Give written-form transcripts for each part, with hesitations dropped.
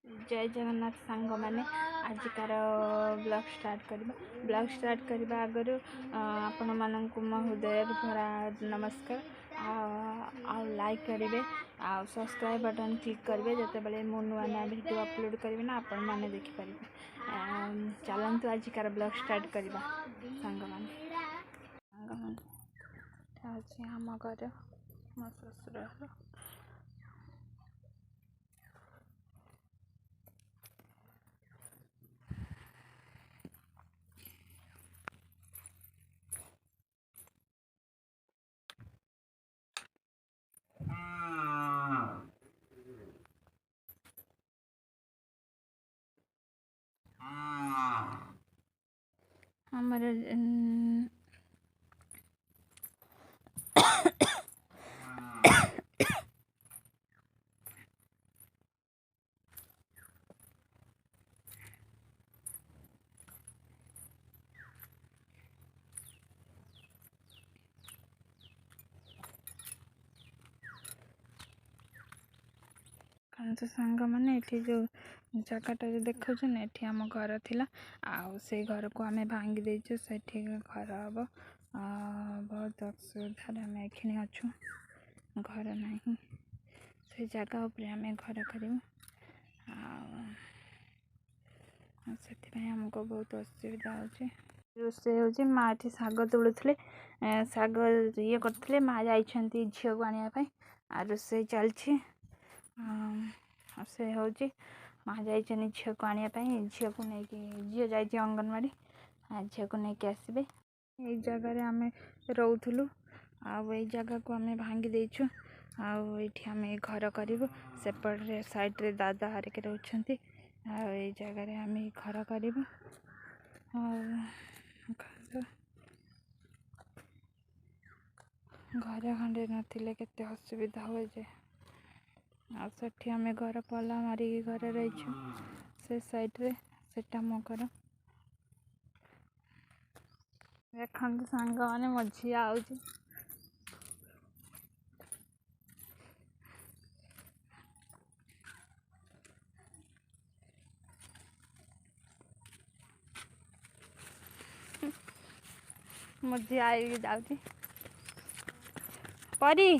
जय जगन्नाथ सांग मैंने आजिकार ब्लॉग स्टार्ट करने आगर आपण मानक मो हृदय भरा नमस्कार आ लाइक करेंगे आ सब्सक्राइब बटन क्लिक करेंगे जिते बड़े मु नुआ नुआ वीडियो अपलोड करेंगे ना आपण मैंने देखिपारे। चलतु आजिकार ब्लॉग स्टार्ट करवा सांग मैंने आम घर मो ससुर हमारे तो सांग मैंने ये जो जगटा जो देखुन ये आम घर थिला से घर को आम भांगी देचु से घर हम बहुत असुविधा आम एखिणी अच्छु घर ना से जगह उपरे आम घर करूँ से आमको बहुत असुविधा हो रोसे हो माँ ये शाग तोड़ुले शाग ये करते माँ जा झील को आने रोसे चलती से हूँ माँ जा झील को आने झील को लेकिन झील जा अंगनवाड़ी झील को लेकिन आसबे ये जगह आम रोलु आई जगह को आम भांगी देचु आम घर करूँ सेपटे साइड्रे दादा हारिके रोच जगह आम घर करूँ घर खंडे नथिले केते असुविधा हुए जे आठी आम घर पला मारिक घर रहीछु से साइड्रे सेटा मो घर देखो सांग मैंने मो झी आउ मो झी आई जाऊँगी परी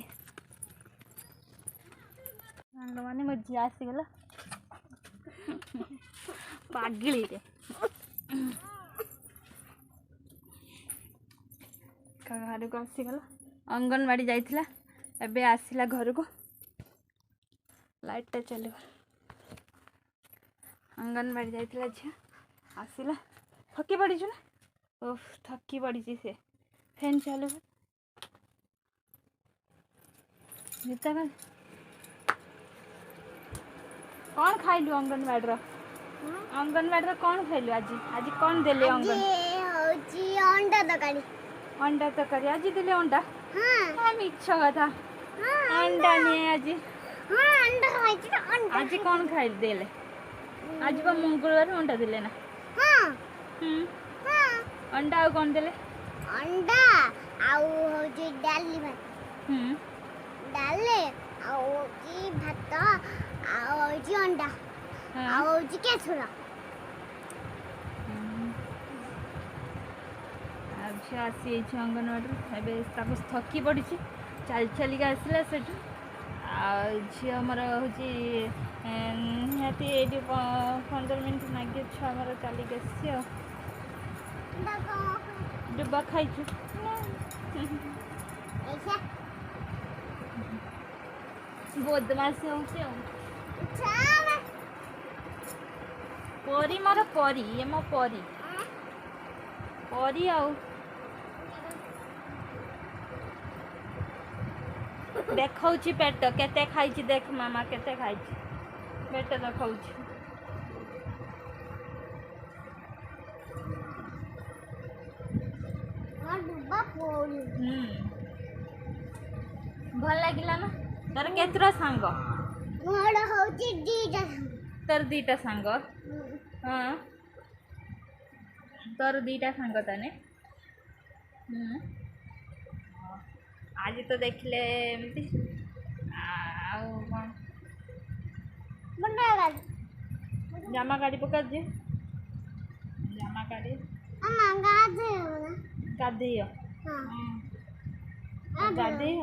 सांग मैंने मो झी आसीगला पागिली रे घर को आसीगला अंगनवाड़ी जाइथिला एबे आसिला घर को लाइट चलो अंगनवाड़ी जाइथिला झी आसिला थकी पड़ी ना ओह थकी पड़ी से फैन चालू जीता कौन खाइलु अंगनवाड़ी अंगनवाड़ी कौन खाइलु आज आज कौन देले अंडा तकारी अंडा तकारी आज देले अंडा हां मिछ कथा अंडा नहीं आज अंडा खाइछि अंडा आज कौन खाइ देले आज को मंगलवार अंडा देले ना हां अंडा आ कौन देले अंडा आउ होजी डाली भात डाले आउ की भात आउ जी अंडा आउ जी केसुरा झी आसी अंगनवाड़ी एवं थकी पड़ी चल चलिक आसला से झी आमर हूँ निहाती ये 15 मिनट लगे छुआमर चलिक आसी डुबा खाइछु बदमाशी हो परी मोर परी ये मो परी परी आउ देखौछि पेट केते खाइछि देख मामा केते खाइछि पेट देखौछि भल लागिला ना तोर केतरा सांग मोर होछि दीटा तोर दीटा सांग हां तोर दीटा सांग तने आज तो देखले एमती जामा काढ़ी पका जे जामा काढ़ी गाधेय गाधेय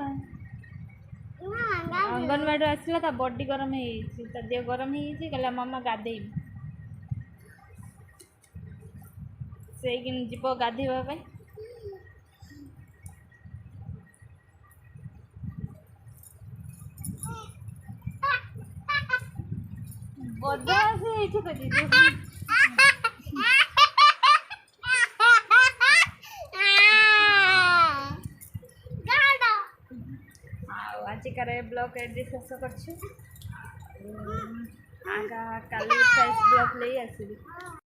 अंगनवाड़ी आसला ता बॉडी गरम है ता देह गरम है कहला मामा गाधे से जीव गाधेवा बदा से आजिकार ब्लॉग एड्रेस शेष कर आगा काली प्राइस ब्लॉग ले आसबि।